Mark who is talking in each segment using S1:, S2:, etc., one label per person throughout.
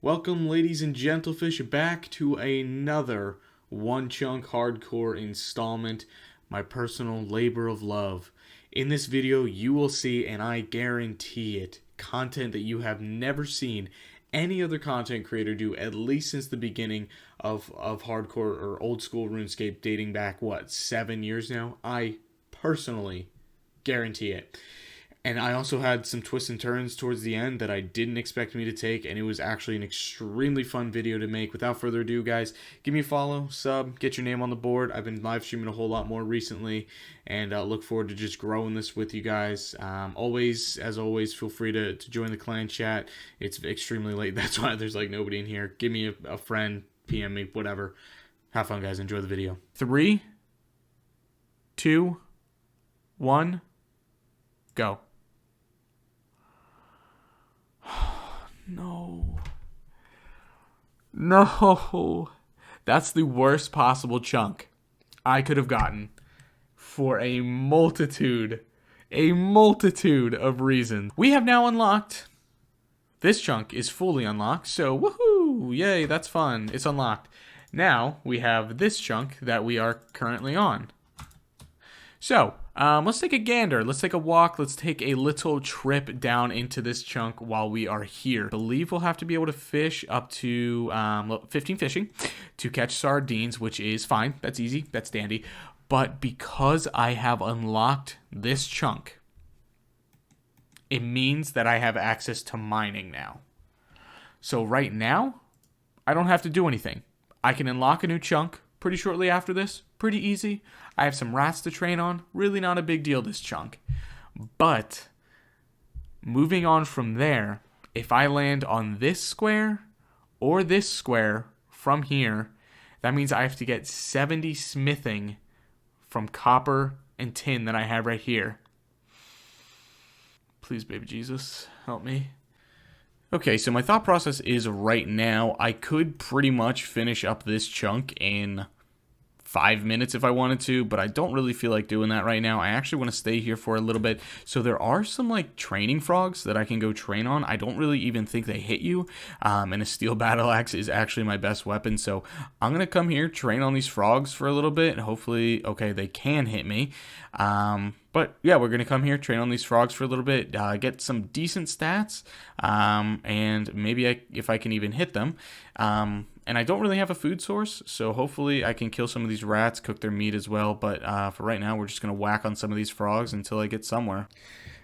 S1: Welcome, ladies and gentlefish, back to another One Chunk Hardcore installment, my personal labor of love. In this video, you will see, and I guarantee it, content that you have never seen any other content creator do, at least since the beginning of hardcore or old school RuneScape, dating back, 7 years now? I personally guarantee it. And I also had some twists and turns towards the end that I didn't expect me to take, and it was actually an extremely fun video to make. Without further ado, guys, give me a follow, sub, get your name on the board. I've been live streaming a whole lot more recently, and look forward to just growing this with you guys. As always, feel free to join the clan chat. It's extremely late, that's why there's like nobody in here. Give me a friend, PM me, whatever. Have fun, guys. Enjoy the video. 3, 2, 1, go. No. That's the worst possible chunk I could have gotten for a multitude of reasons. We have now unlocked. This chunk is fully unlocked, so woohoo! Yay, that's fun. It's unlocked. Now we have this chunk that we are currently on. So, let's take a gander. Let's take a walk. Let's take a little trip down into this chunk while we are here. I believe we'll have to be able to fish up to 15 fishing to catch sardines, which is fine. That's easy. That's dandy. But because I have unlocked this chunk, it means that I have access to mining now. So right now, I don't have to do anything. I can unlock a new chunk pretty shortly after this. Pretty easy. I have some rats to train on. Really not a big deal, this chunk. But moving on from there, if I land on this square or this square from here, that means I have to get 70 smithing from copper and tin that I have right here. Please, baby Jesus, help me. Okay, so my thought process is right now I could pretty much finish up this chunk in 5 minutes if I wanted to, but I don't really feel like doing that right now. I actually want to stay here for a little bit. So there are some like training frogs that I can go train on. I don't really even think they hit you, and a steel battle axe is actually my best weapon. So I'm gonna come here, train on these frogs for a little bit, and hopefully, okay, they can hit me. But yeah, we're gonna come here, train on these frogs for a little bit, get some decent stats, and maybe if I can even hit them. And I don't really have a food source, so hopefully I can kill some of these rats, cook their meat as well. But for right now, we're just going to whack on some of these frogs until I get somewhere.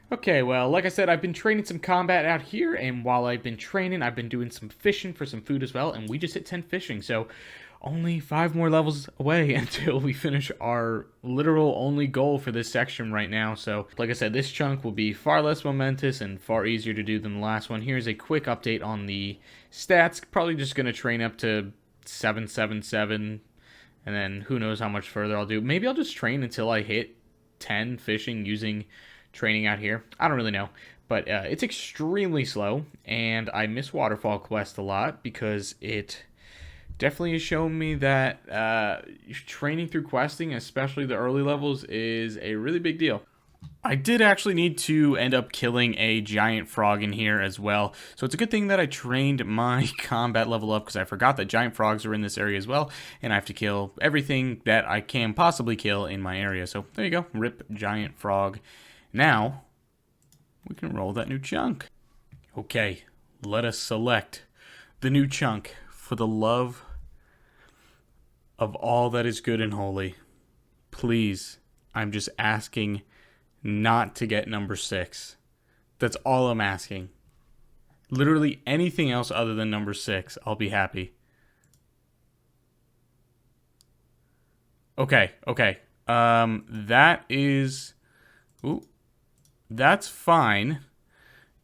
S1: Okay, well, like I said, I've been training some combat out here, and while I've been training, I've been doing some fishing for some food as well, and we just hit 10 fishing, so only 5 more levels away until we finish our literal only goal for this section right now. So, like I said, this chunk will be far less momentous and far easier to do than the last one. Here's a quick update on the stats. Probably just going to train up to 777, and then who knows how much further I'll do. Maybe I'll just train until I hit 10 fishing using training out here. I don't really know. But it's extremely slow, and I miss Waterfall Quest a lot because it definitely has shown me that training through questing, especially the early levels, is a really big deal. I did actually need to end up killing a giant frog in here as well. So it's a good thing that I trained my combat level up, because I forgot that giant frogs are in this area as well. And I have to kill everything that I can possibly kill in my area. So there you go. Rip giant frog. Now, we can roll that new chunk. Okay, let us select the new chunk for the love of all that is good and holy. Please, I'm just asking not to get number 6. That's all I'm asking. Literally anything else other than number 6, I'll be happy. Okay. That is... Ooh. That's fine,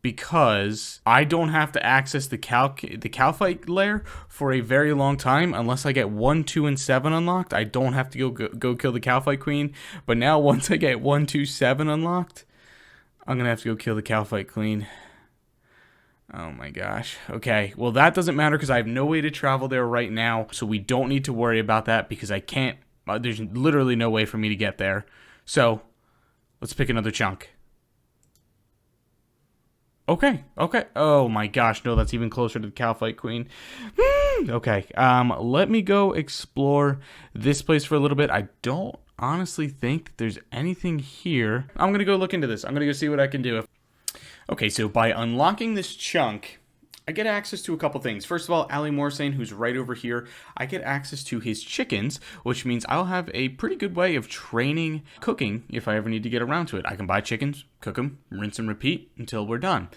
S1: because I don't have to access the Calphite lair for a very long time unless I get 1, 2, and 7 unlocked. I don't have to go kill the Calphite Queen. But now once I get 1, 2, 7 unlocked, I'm going to have to go kill the Calphite Queen. Oh my gosh. Okay, well that doesn't matter because I have no way to travel there right now. So we don't need to worry about that because I can't, there's literally no way for me to get there. So let's pick another chunk. Okay, okay. Oh my gosh, no, that's even closer to the Calphite Queen. Okay, let me go explore this place for a little bit. I don't honestly think there's anything here. I'm gonna go look into this. I'm gonna go see what I can do. Okay, so by unlocking this chunk, I get access to a couple things. First of all, Ali Morsane, who's right over here, I get access to his chickens, which means I'll have a pretty good way of training cooking if I ever need to get around to it. I can buy chickens, cook them, rinse and repeat until we're done.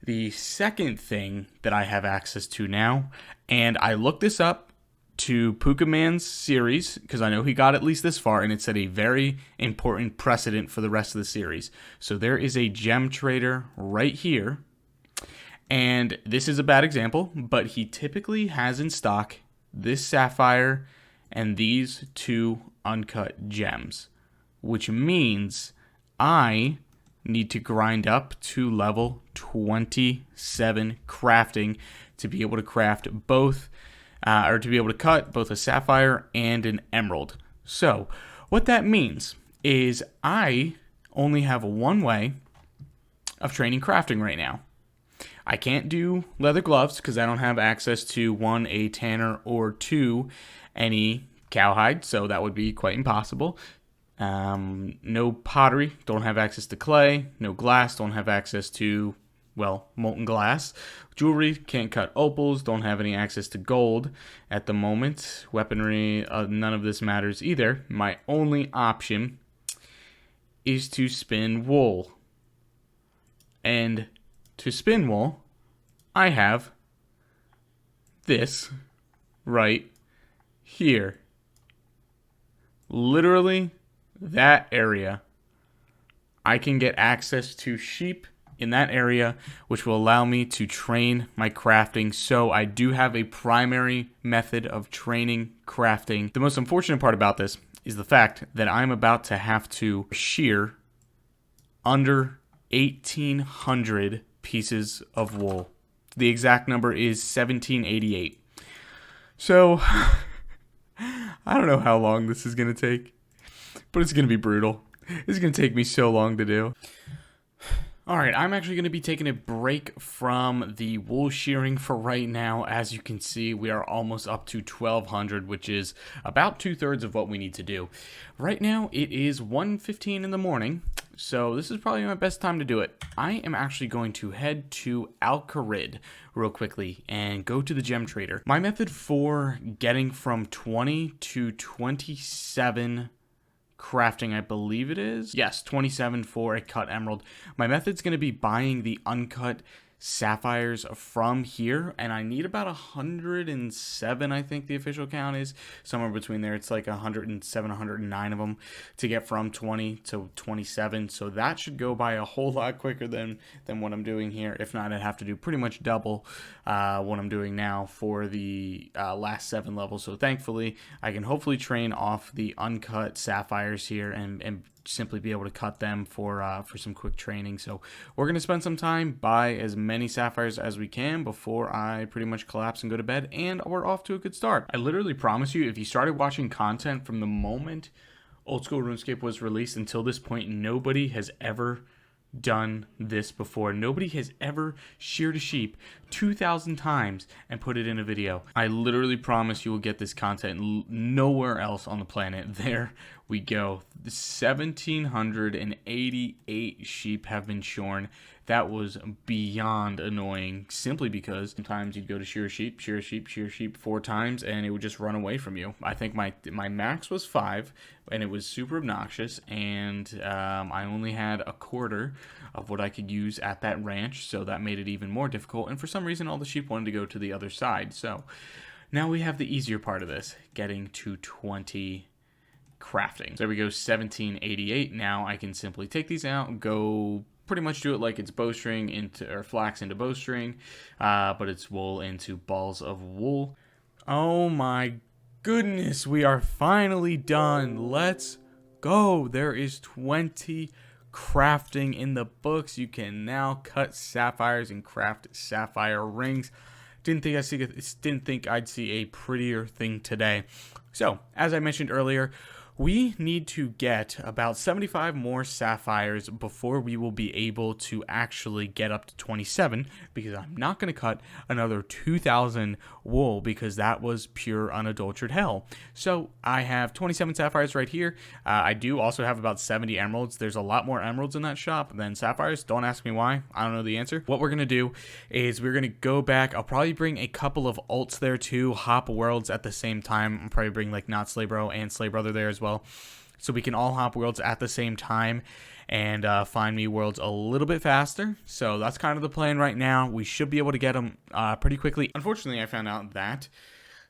S1: The second thing that I have access to now, and I looked this up to Puka Man's series, because I know he got at least this far, and it set a very important precedent for the rest of the series. So there is a gem trader right here, and this is a bad example, but he typically has in stock this sapphire and these two uncut gems, which means I need to grind up to level 27 crafting to be able to craft both, or to be able to cut both a sapphire and an emerald. So what that means is I only have one way of training crafting right now. I can't do leather gloves because I don't have access to, one, a tanner, or two, any cowhide, so that would be quite impossible. No pottery, don't have access to clay. No glass, don't have access to, well, molten glass. Jewelry, can't cut opals, don't have any access to gold at the moment. Weaponry, none of this matters either. My only option is to spin wool. And to spin wool, I have this right here. Literally, that area. I can get access to sheep in that area, which will allow me to train my crafting. So I do have a primary method of training crafting. The most unfortunate part about this is the fact that I'm about to have to shear under 1,800 pieces of wool. The exact number is 1788. So I don't know how long this is going to take, but it's going to be brutal. It's going to take me so long to do. All right, I'm actually going to be taking a break from the wool shearing for right now. As you can see, we are almost up to 1,200, which is about 2/3 of what we need to do. Right now, it is 1:15 in the morning, so this is probably my best time to do it. I am actually going to head to Al-Kharid real quickly and go to the gem trader. My method for getting from 20 to 27 crafting, I believe it is. Yes, 27 for a cut emerald. My method's going to be buying the uncut sapphires from here, and I need about 107, I think the official count is. Somewhere between there. It's like 107, 109 of them to get from 20 to 27. So that should go by a whole lot quicker than what I'm doing here. If not, I'd have to do pretty much double what I'm doing now for the last 7 levels. So thankfully, I can hopefully train off the uncut sapphires here and simply be able to cut them for some quick training. So we're going to spend some time, buy as many sapphires as we can before I pretty much collapse and go to bed, and we're off to a good start. I literally promise you, if you started watching content from the moment Old School RuneScape was released until this point, nobody has ever done this before. Nobody has ever sheared a sheep 2,000 times and put it in a video. I literally promise you will get this content nowhere else on the planet. There we go. 1,788 sheep have been shorn. That was beyond annoying, simply because sometimes you'd go to shear a sheep 4 times, and it would just run away from you. I think my max was 5, and it was super obnoxious, and I only had a quarter of what I could use at that ranch, so that made it even more difficult, and for some reason all the sheep wanted to go to the other side. So now we have the easier part of this, getting to 20 crafting. So there we go, 1788. Now I can simply take these out, go pretty much do it like it's bowstring into, or flax into bowstring, but it's wool into balls of wool. Oh my goodness, we are finally done. Let's go. There is 20 crafting in the books. You can now cut sapphires and craft sapphire rings. Didn't think I'd see a prettier thing today. So, as I mentioned earlier, We need to get about 75 more sapphires before we will be able to actually get up to 27, because I'm not going to cut another 2,000 wool, because that was pure unadulterated hell. So I have 27 sapphires right here. I do also have about 70 emeralds. There's a lot more emeralds in that shop than sapphires. Don't ask me why. I don't know the answer. What we're going to do is we're going to go back. I'll probably bring a couple of alts there too, hop worlds at the same time. I'll probably bring like Not Slay Bro and Slay Brother there as well, so we can all hop worlds at the same time and find me worlds a little bit faster. So that's kind of the plan right now. We should be able to get them pretty quickly. Unfortunately, I found out that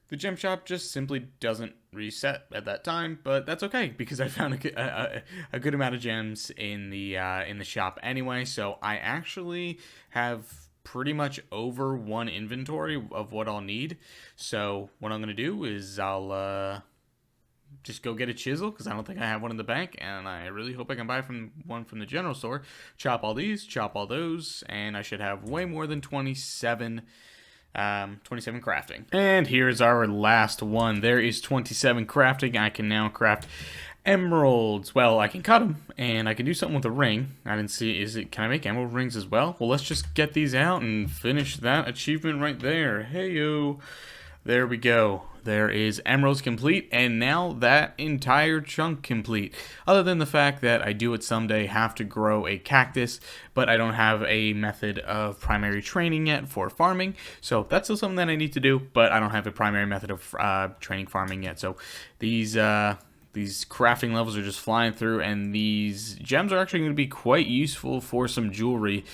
S1: the gem shop just simply doesn't reset at that time, but that's okay because I found a good amount of gems in the shop anyway. So I actually have pretty much over one inventory of what I'll need. So what I'm gonna do is I'll just go get a chisel, because I don't think I have one in the bank, and I really hope I can buy one from the general store. Chop all these, chop all those, and I should have way more than 27 crafting. And here's our last one. There is 27 crafting. I can now craft emeralds. Well, I can cut them, and I can do something with a ring. I didn't see, can I make emerald rings as well? Well, let's just get these out and finish that achievement right there. Hey-yo. There we go. There is emeralds complete, and now that entire chunk complete. Other than the fact that I do it someday have to grow a cactus, but I don't have a method of primary training yet for farming. So that's still something that I need to do, but I don't have a primary method of training farming yet. So these crafting levels are just flying through, and these gems are actually going to be quite useful for some jewelry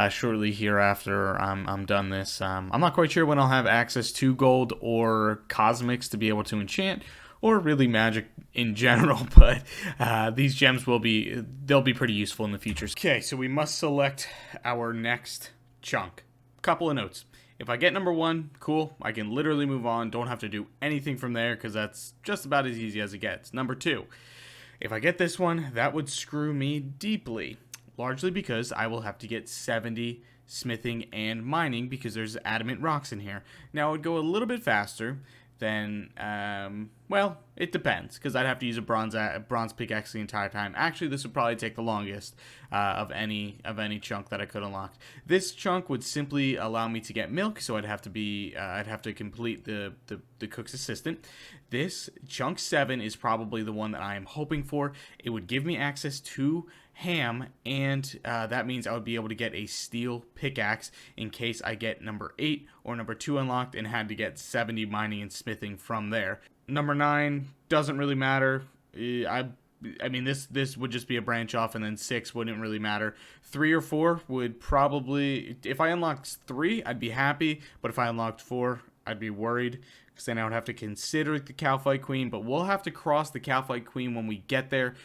S1: shortly here after I'm done this. I'm not quite sure when I'll have access to gold or cosmics to be able to enchant, or really magic in general, but these gems they'll be pretty useful in the future. Okay, so we must select our next chunk. Couple of notes. If I get number 1, cool, I can literally move on, don't have to do anything from there, because that's just about as easy as it gets. Number 2, if I get this one, that would screw me deeply, largely because I will have to get 70 smithing and mining, because there's adamant rocks in here. Now, it would go a little bit faster than, well, it depends, because I'd have to use a bronze pickaxe the entire time. Actually, this would probably take the longest of any chunk that I could unlock. This chunk would simply allow me to get milk, so I'd have to complete the cook's assistant. This chunk 7 is probably the one that I am hoping for. It would give me access to ham, and that means I would be able to get a steel pickaxe in case I get number 8 or number 2 unlocked and had to get 70 mining and smithing from there. Number 9 doesn't really matter. I mean, this would just be a branch off, and then 6 wouldn't really matter. 3 or 4 would probably, if I unlocked 3, I'd be happy, but if I unlocked 4, I'd be worried, because then I would have to consider the Cowfight Queen, but we'll have to cross the Cowfight Queen when we get there,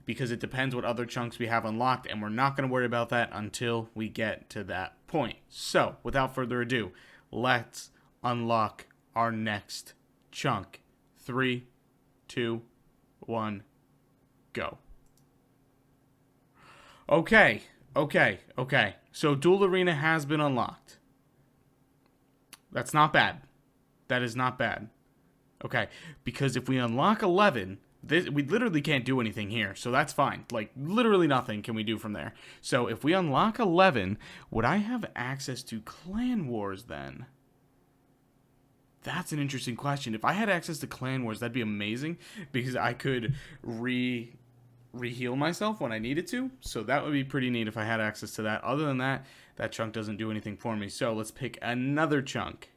S1: because it depends what other chunks we have unlocked, and we're not going to worry about that until we get to that point. So, without further ado, let's unlock our next chunk. 3, 2, 1, go. Okay. So, Duel Arena has been unlocked. That's not bad. That is not bad. Okay, because if we unlock 11... we literally can't do anything here, so that's fine. Like, literally nothing can we do from there. So, if we unlock 11, would I have access to Clan Wars then? That's an interesting question. If I had access to Clan Wars, that'd be amazing, because I could re-heal myself when I needed to. So that would be pretty neat if I had access to that. Other than that, that chunk doesn't do anything for me. So let's pick another chunk.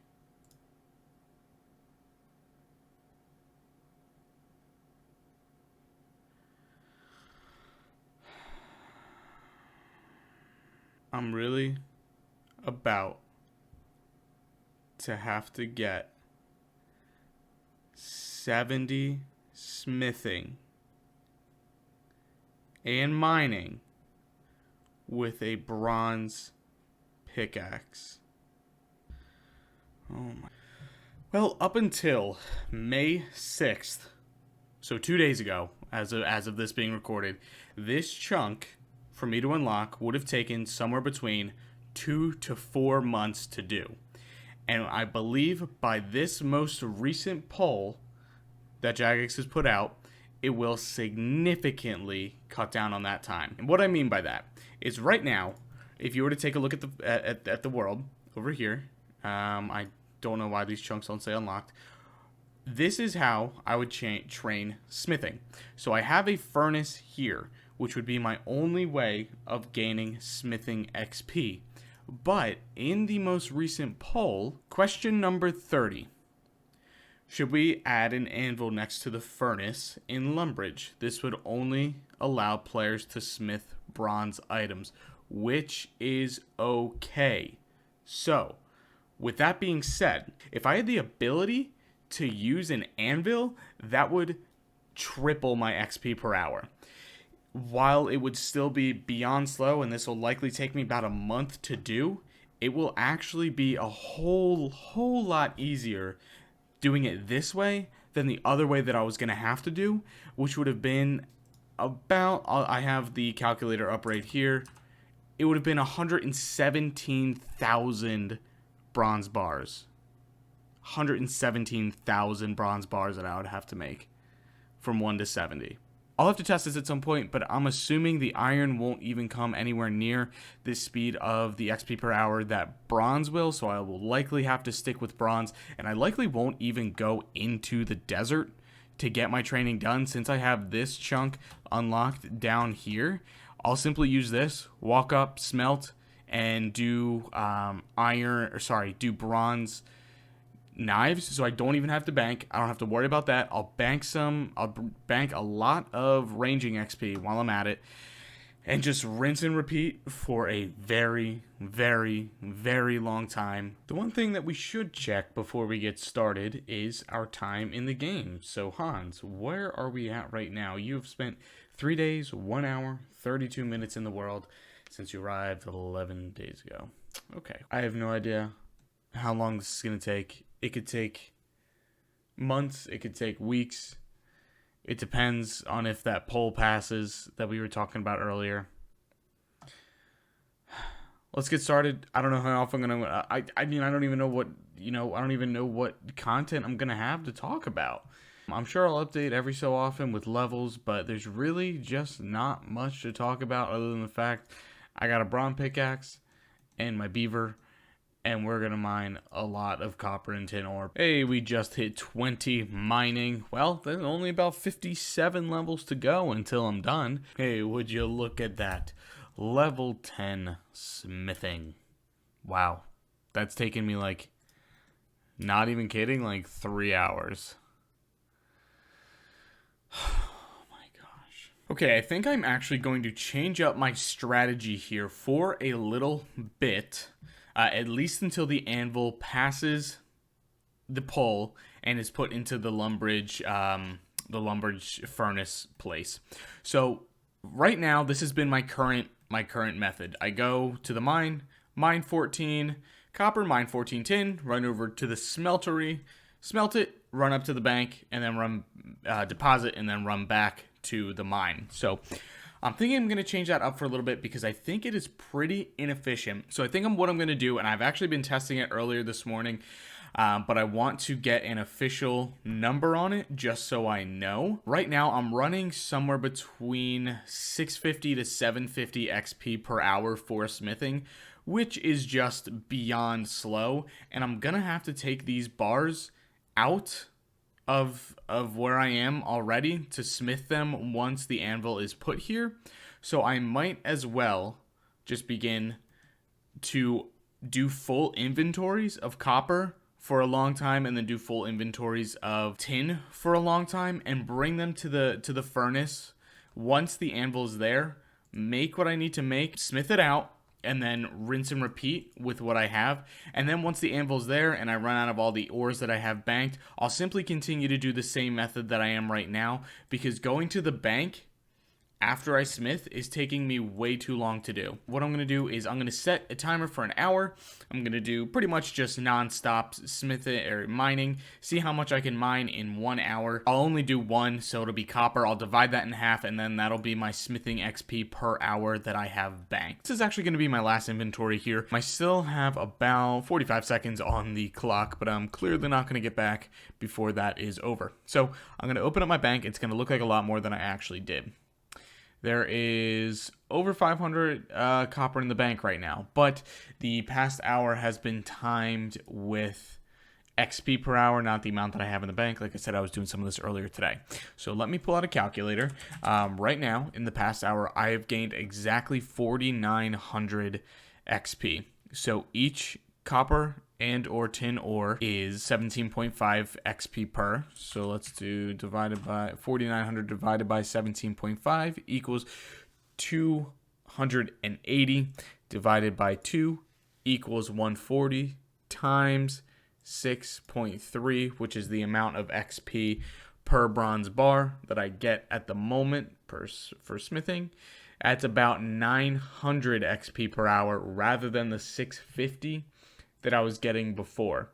S1: I'm really about to have to get 70 smithing and mining with a bronze pickaxe. Oh my. Well, up until May 6th, so 2 days ago, as of this being recorded, this chunk for me to unlock would have taken somewhere between 2 to 4 months to do. And I believe by this most recent poll that Jagex has put out, it will significantly cut down on that time. And what I mean by that is right now, if you were to take a look at the world over here, I don't know why these chunks don't say unlocked. This is how I would train smithing. So I have a furnace here, which would be my only way of gaining smithing XP. But in the most recent poll, question number 30, should we add an anvil next to the furnace in Lumbridge? This would only allow players to smith bronze items, which is okay. So, with that being said, if I had the ability to use an anvil, that would triple my XP per hour. While it would still be beyond slow, and this will likely take me about a month to do, it will actually be a whole lot easier doing it this way than the other way that I was going to have to do, which would have been about, I have the calculator up right here, it would have been 117,000 bronze bars. 117,000 bronze bars that I would have to make from 1 to 70. I'll have to test this at some point, but I'm assuming the iron won't even come anywhere near the speed of the XP per hour that bronze will, so I will likely have to stick with bronze, and I likely won't even go into the desert to get my training done since I have this chunk unlocked down here. I'll simply use this, walk up, smelt, and do do bronze knives, so I don't even have to bank. I don't have to worry about that. I'll bank a lot of ranging XP while I'm at it, and just rinse and repeat for a very, very, very long time. The one thing that we should check before we get started is our time in the game. So Hans, where are we at right now? You've spent 3 days, 1 hour, 32 minutes in the world since you arrived 11 days ago. Okay, I have no idea how long this is going to take. It could take months, it could take weeks. It depends on if that poll passes that we were talking about earlier. Let's get started. I don't know how often I'm gonna. I don't even know what I don't even know what content I'm gonna have to talk about. I'm sure I'll update every so often with levels, but there's really just not much to talk about other than the fact I got a bronze pickaxe and my beaver, and we're going to mine a lot of copper and tin ore. Hey, we just hit 20 mining. Well, there's only about 57 levels to go until I'm done. Hey, would you look at that? Level 10 smithing. Wow. That's taken me not even kidding, 3 hours. Oh my gosh. Okay, I think I'm actually going to change up my strategy here for a little bit. At least until the anvil passes the pole and is put into the Lumbridge furnace place. So right now, this has been my current method. I go to the mine 14 copper, mine 14 tin, run over to the smeltery, smelt it, run up to the bank, and then run deposit, and then run back to the mine. So I'm thinking I'm going to change that up for a little bit because I think it is pretty inefficient. So I think what I'm going to do, and I've actually been testing it earlier this morning, but I want to get an official number on it just so I know. Right now, I'm running somewhere between 650 to 750 XP per hour for smithing, which is just beyond slow. And I'm going to have to take these bars out of where I am already to smith them once the anvil is put here. So I might as well just begin to do full inventories of copper for a long time and then do full inventories of tin for a long time and bring them to the furnace once the anvil is there, make what I need to make, smith it out, and then rinse and repeat with what I have. And then once the anvil's there and I run out of all the ores that I have banked, I'll simply continue to do the same method that I am right now, because going to the bank after I smith is taking me way too long to do. What I'm going to do is I'm going to set a timer for an hour. I'm going to do pretty much just non-stop smithing or mining, see how much I can mine in 1 hour. I'll only do one, so it'll be copper. I'll divide that in half, and then that'll be my smithing XP per hour that I have banked. This is actually going to be my last inventory here. I still have about 45 seconds on the clock, but I'm clearly not going to get back before that is over. So I'm going to open up my bank. It's going to look like a lot more than I actually did. There is over 500 copper in the bank right now, but the past hour has been timed with XP per hour, not the amount that I have in the bank. Like I said, I was doing some of this earlier today. So let me pull out a calculator. Right now, in the past hour, I have gained exactly 4,900 XP. So each copper and or tin ore is 17.5 XP per. So let's do divided by 4,900 divided by 17.5 equals 280 divided by 2 equals 140 times 6.3, which is the amount of XP per bronze bar that I get at the moment for smithing. That's about 900 XP per hour rather than the 650 that I was getting before.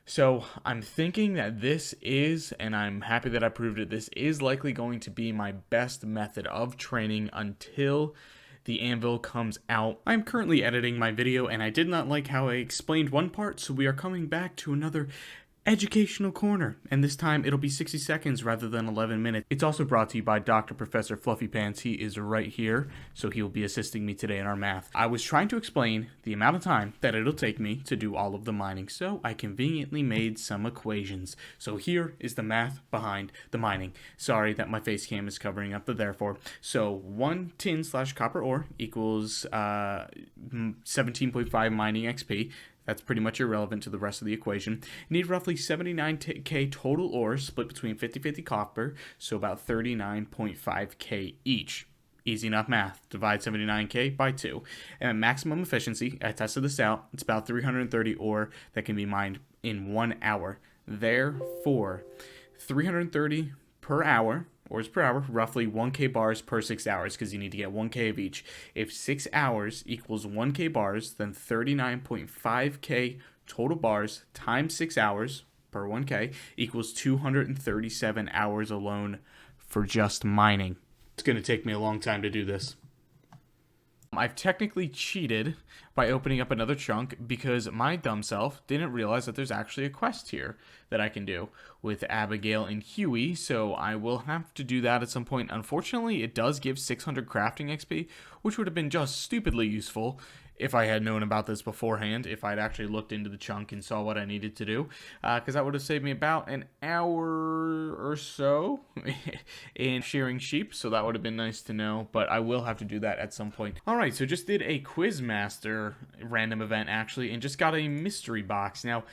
S1: So I'm thinking that this is, and I'm happy that I proved it, this is likely going to be my best method of training until the anvil comes out. I'm currently editing my video, and I did not like how I explained one part, so we are coming back to another educational corner, and this time it'll be 60 seconds rather than 11 minutes. It's also brought to you by Dr. Professor Fluffy Pants. He is right here, so he will be assisting me today in our math. I was trying to explain the amount of time that it'll take me to do all of the mining, so I conveniently made some equations. So here is the math behind the mining. Sorry that my face cam is covering up the therefore. So 1 tin/copper ore equals 17.5 mining XP. That's pretty much irrelevant to the rest of the equation. You need roughly 79k total ores split between 50-50 copper, so about 39.5k each. Easy enough math. Divide 79k by 2. And at maximum efficiency, I tested this out, it's about 330 ore that can be mined in 1 hour. Therefore, 330 per hour, ores per hour, roughly 1k bars per 6 hours, because you need to get 1k of each. If 6 hours equals 1k bars, then 39.5k total bars times 6 hours per 1k equals 237 hours alone for just mining. It's going to take me a long time to do this. I've technically cheated by opening up another chunk because my dumb self didn't realize that there's actually a quest here that I can do with Abigail and Huey, so I will have to do that at some point. Unfortunately, it does give 600 crafting XP, which would have been just stupidly useful if I had known about this beforehand, if I'd actually looked into the chunk and saw what I needed to do, because that would have saved me about an hour or so in shearing sheep, so that would have been nice to know, but I will have to do that at some point. Alright, so just did a Quizmaster random event, actually, and just got a mystery box. Now,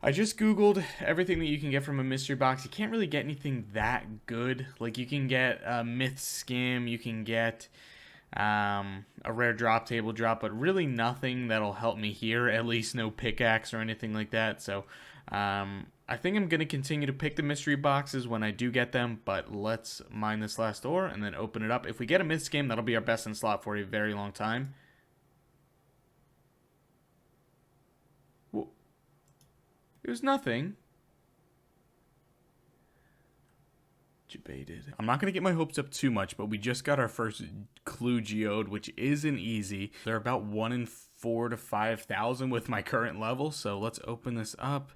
S1: I just googled everything that you can get from a mystery box. You can't really get anything that good. Like, you can get a myth skim, you can get a rare drop, table drop, but really nothing that'll help me here, at least no pickaxe or anything like that. So I think I'm going to continue to pick the mystery boxes when I do get them, but let's mine this last ore and then open it up. If we get a myth skim, that'll be our best in slot for a very long time. Whoa. It was nothing. Debated. I'm not going to get my hopes up too much, but we just got our first clue geode, which isn't easy. They're about 1 in 4 to 5,000 with my current level, so let's open this up.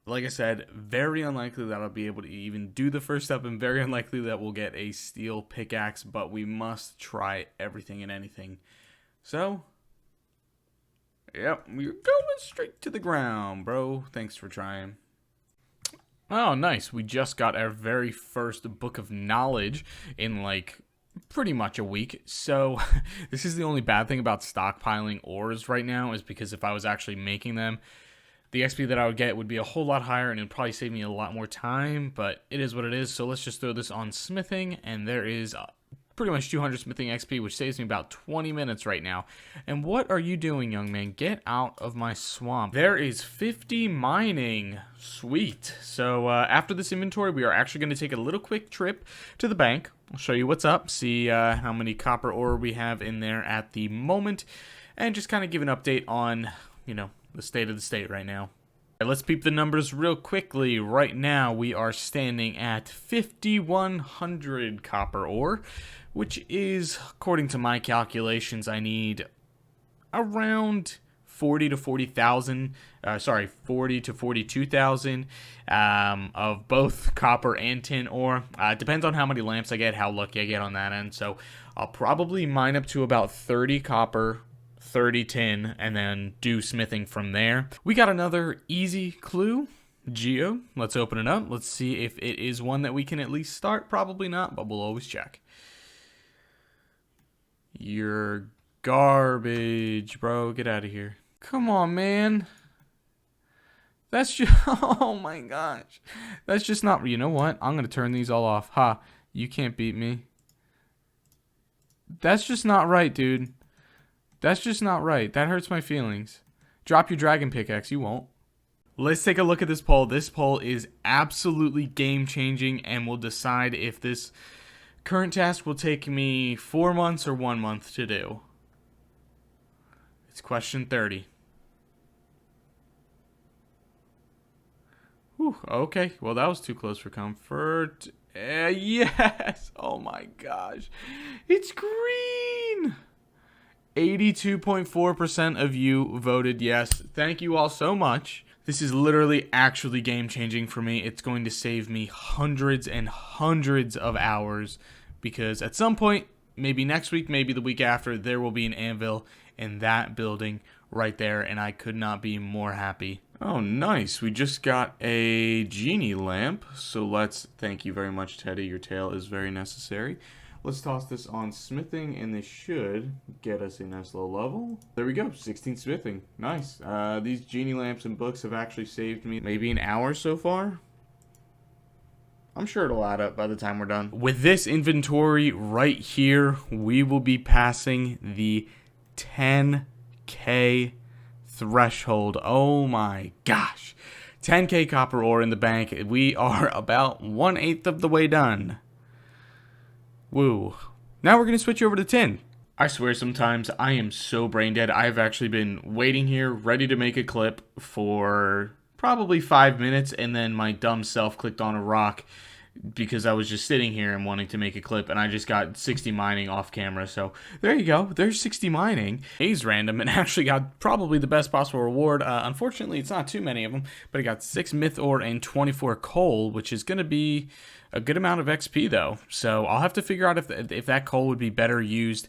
S1: Like I said, very unlikely that I'll be able to even do the first step, and very unlikely that we'll get a steel pickaxe, but we must try everything and anything. So, yep, we're going straight to the ground, bro. Thanks for trying. Oh, nice. We just got our very first book of knowledge in, like, pretty much a week. So, this is the only bad thing about stockpiling ores right now, is because if I was actually making them, the XP that I would get would be a whole lot higher, and it would probably save me a lot more time, but it is what it is. So, let's just throw this on smithing, and there is pretty much 200 smithing XP, which saves me about 20 minutes right now. And what are you doing, young man? Get out of my swamp. There is 50 mining. Sweet. So after this inventory, we are actually going to take a little quick trip to the bank. I'll show you what's up, see how many copper ore we have in there at the moment, and just kind of give an update on, the state of the state right now. Let's peep the numbers real quickly. Right now, we are standing at 5,100 copper ore, which is, according to my calculations, I need around 40 to 42,000 of both copper and tin ore. It depends on how many lamps I get, how lucky I get on that end. So I'll probably mine up to about 30 copper, 30 tin, and then do smithing from there. We got another easy clue, Geo. Let's open it up. Let's see if it is one that we can at least start. Probably not, but we'll always check. You're garbage, bro. Get out of here. Come on, man. That's just, oh my gosh. That's just not, you know what? I'm going to turn these all off. Ha, you can't beat me. That's just not right, dude. That's just not right. That hurts my feelings. Drop your dragon pickaxe. You won't. Let's take a look at this poll. This poll is absolutely game-changing and will decide if this current task will take me 4 months or 1 month to do. It's question 30. Whew, okay, well that was too close for comfort. Yes! Oh my gosh. It's green! 82.4% of you voted yes. Thank you all so much. This is literally actually game-changing for me. It's going to save me hundreds and hundreds of hours because at some point, maybe next week, maybe the week after, there will be an anvil in that building right there, and I could not be more happy. Oh, nice. We just got a genie lamp, so let's, thank you very much, Teddy. Your tail is very necessary. Let's toss this on smithing, and this should get us a nice little level. There we go, 16 smithing. Nice. These genie lamps and books have actually saved me maybe an hour so far. I'm sure it'll add up by the time we're done. With this inventory right here, we will be passing the 10K threshold. Oh my gosh. 10K copper ore in the bank. We are about 1/8 of the way done. Woo. Now we're going to switch over to tin. I swear sometimes I am so brain dead. I've actually been waiting here, ready to make a clip for probably 5 minutes, and then my dumb self clicked on a rock because I was just sitting here and wanting to make a clip, and I just got 60 mining off camera. So there you go. There's 60 mining. He's random and actually got probably the best possible reward. Unfortunately, it's not too many of them, but I got 6 myth ore and 24 coal, which is going to be a good amount of XP though. So I'll have to figure out if that coal would be better used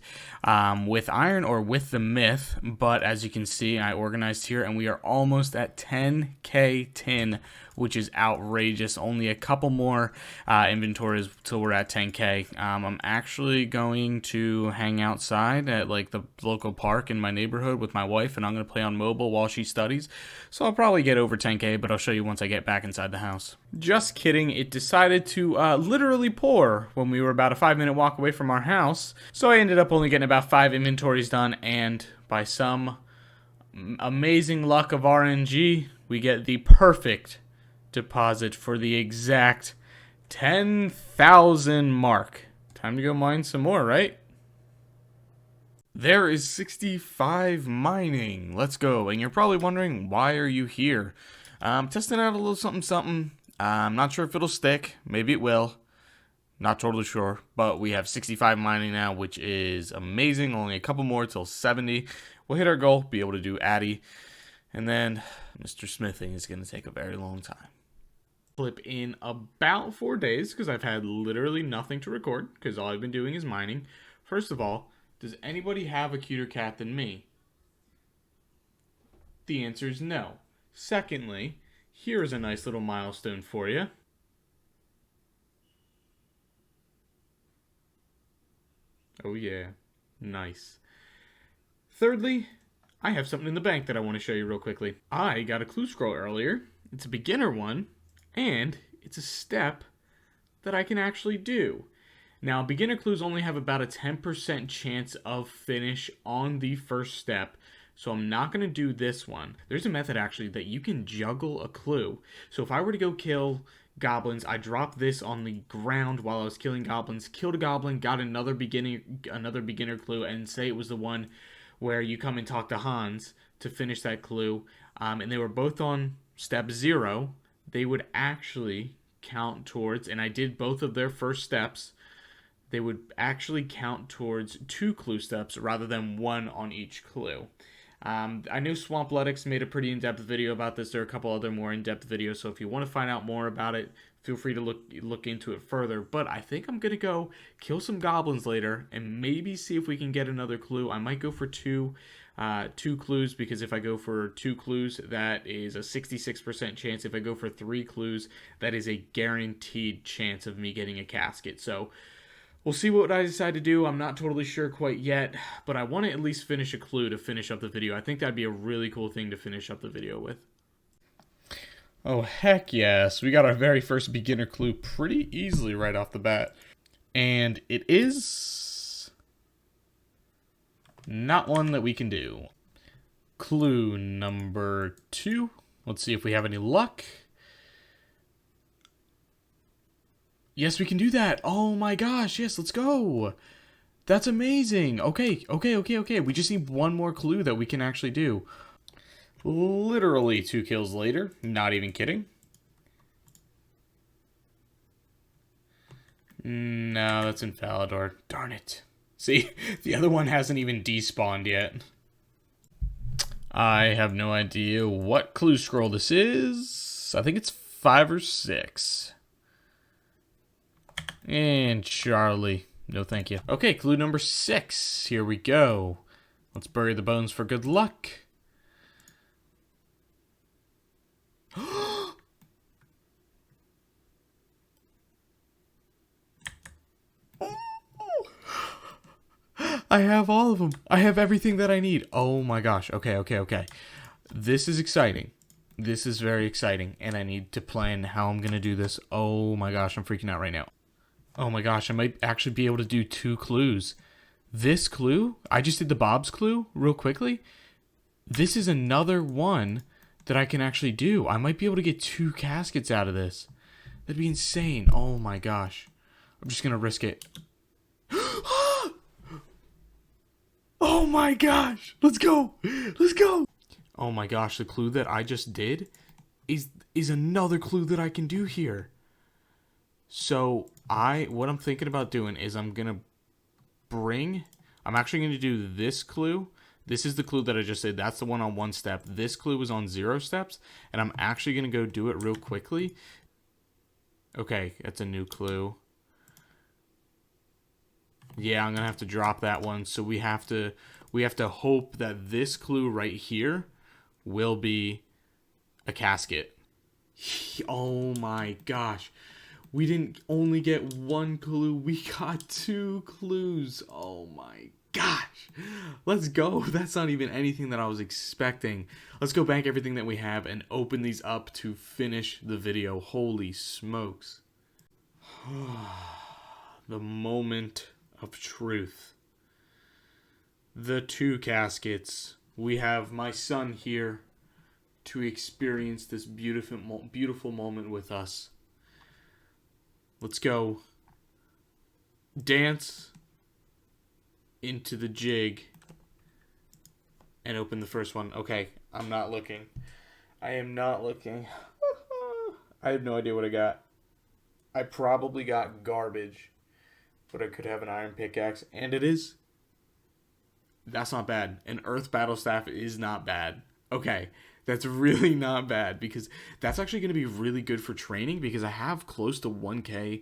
S1: with iron or with the myth. But as you can see, I organized here and we are almost at 10K tin, which is outrageous. Only a couple more inventories till we're at 10K. I'm actually going to hang outside at like the local park in my neighborhood with my wife, and I'm going to play on mobile while she studies. So I'll probably get over 10K, but I'll show you once I get back inside the house. Just kidding. It decided to literally pour when we were about a 5-minute walk away from our house. So I ended up only getting about 5 inventories done, and by some amazing luck of RNG, we get the perfect deposit for the exact 10,000 mark. Time to go mine some more, right? There is 65 mining. Let's go. And you're probably wondering, why are you here? Testing out a little something. I'm not sure if it'll stick. Maybe it will. Not totally sure. But we have 65 mining now, which is amazing. Only a couple more till 70. We'll hit our goal, be able to do Addy. And then Mr. Smithing is going to take a very long time. Clip in about 4 days because I've had literally nothing to record because all I've been doing is mining. First of all, does anybody have a cuter cat than me? The answer is no. Secondly, here's a nice little milestone for you. Oh yeah, nice. Thirdly, I have something in the bank that I want to show you real quickly. I got a clue scroll earlier. It's a beginner one. And it's a step that I can actually do. Now, beginner clues only have about a 10% chance of finish on the first step, so I'm not going to do this one. There's a method actually that you can juggle a clue. So if I were to go kill, goblins. I dropped this on the ground while I was killing goblins, killed a goblin, got another beginner clue, and say it was the one where you come and talk to Hans to finish that clue. And they were both on step 0. They would actually count towards, and I did both of their first steps. They would actually count towards 2 clue steps rather than 1 on each clue. I know Swampletics made a pretty in-depth video about this. There are a couple other more in-depth videos, so if you want to find out more about it, feel free to look into it further. But I think I'm going to go kill some goblins later and maybe see if we can get another clue. I might go for two clues, because if I go for 2 clues, that is a 66% chance. If I go for 3 clues, that is a guaranteed chance of me getting a casket. So we'll see what I decide to do. I'm not totally sure quite yet, but I want to at least finish a clue to finish up the video. I think that'd be a really cool thing to finish up the video with. Oh, heck yes. We got our very first beginner clue pretty easily right off the bat. And it is not one that we can do. Clue number 2. Let's see if we have any luck. Yes, we can do that. Oh my gosh, yes, let's go. That's amazing. Okay. We just need one more clue that we can actually do. Literally 2 kills later. Not even kidding. No, that's Invalidor. Darn it. See, the other one hasn't even despawned yet. I have no idea what clue scroll this is. I think it's 5 or 6. And Charlie. No, thank you. Okay, clue number 6. Here we go. Let's bury the bones for good luck. I have all of them. I have everything that I need. Oh my gosh. Okay. This is exciting. This is very exciting. And I need to plan how I'm going to do this. Oh my gosh. I'm freaking out right now. Oh my gosh. I might actually be able to do 2 clues. This clue, I just did the Bob's clue real quickly. This is another one that I can actually do. I might be able to get 2 caskets out of this. That'd be insane. Oh my gosh. I'm just going to risk it. Oh my gosh. Let's go. Oh my gosh. The clue that I just did is another clue that I can do here. So what I'm thinking about doing is I'm actually going to do this clue. This is the clue that I just did. That's the one on 1 step. This clue was on 0 steps. And I'm actually going to go do it real quickly. Okay, that's a new clue. Yeah, I'm going to have to drop that one. So we have to hope that this clue right here will be a casket. Oh my gosh. We didn't only get 1 clue. We got 2 clues. Oh my gosh. Let's go. That's not even anything that I was expecting. Let's go back everything that we have and open these up to finish the video. Holy smokes. The moment of truth. The 2 caskets. We have my son here to experience this beautiful moment with us. Let's go. Dance into the jig and open the first one. Okay, I'm not looking. I am not looking. I have no idea what I got. I probably got garbage, but I could have an iron pickaxe, and it is. That's not bad. An earth battle staff is not bad. Okay, that's really not bad, because that's actually going to be really good for training, because I have close to 1k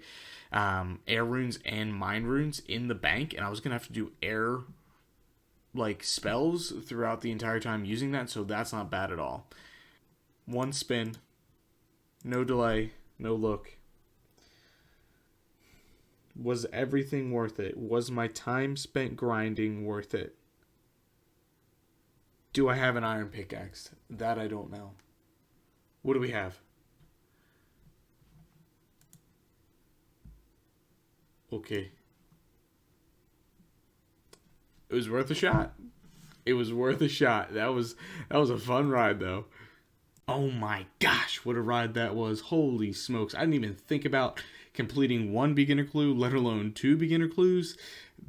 S1: air runes and mine runes in the bank, and I was going to have to do air spells throughout the entire time using that, so that's not bad at all. 1 spin, no delay, no look. Was everything worth it? Was my time spent grinding worth it? Do I have an iron pickaxe? That I don't know. What do we have? Okay. It was worth a shot. It was worth a shot. That was a fun ride, though. Oh my gosh, what a ride that was. Holy smokes. I didn't even think about completing one beginner clue, let alone two beginner clues.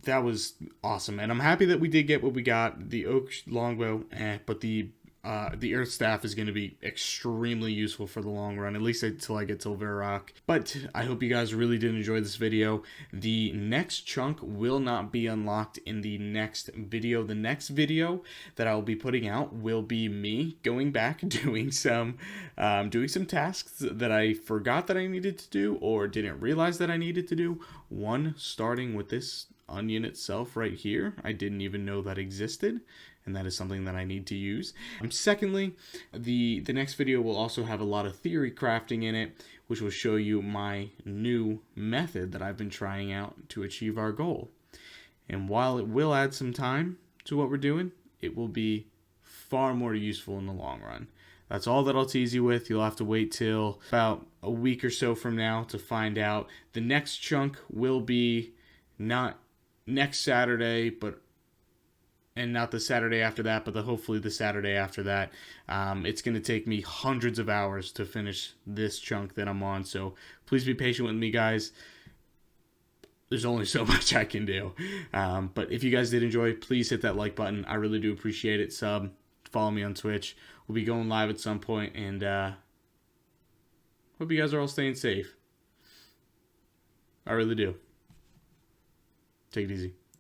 S1: That was awesome. And I'm happy that we did get what we got. The oak longbow, but the earth staff is going to be extremely useful for the long run, at least until I get to Rock. But I hope you guys really did enjoy this video. The next chunk will not be unlocked in the next video. The next video that I will be putting out will be me going back doing some tasks that I forgot that I needed to do or didn't realize that I needed to do. One, starting with this onion itself right here. I didn't even know that existed, and that is something that I need to use. Secondly, the next video will also have a lot of theory crafting in it, which will show you my new method that I've been trying out to achieve our goal. And while it will add some time to what we're doing, it will be far more useful in the long run. That's all that I'll tease you with. You'll have to wait till about a week or so from now to find out. The next chunk will be not next Saturday, and not the Saturday after that, but hopefully the Saturday after that. It's going to take me hundreds of hours to finish this chunk that I'm on, so please be patient with me, guys. There's only so much I can do. But if you guys did enjoy, please hit that like button. I really do appreciate it. Sub, follow me on Twitch. We'll be going live at some point, and hope you guys are all staying safe. I really do. Take it easy.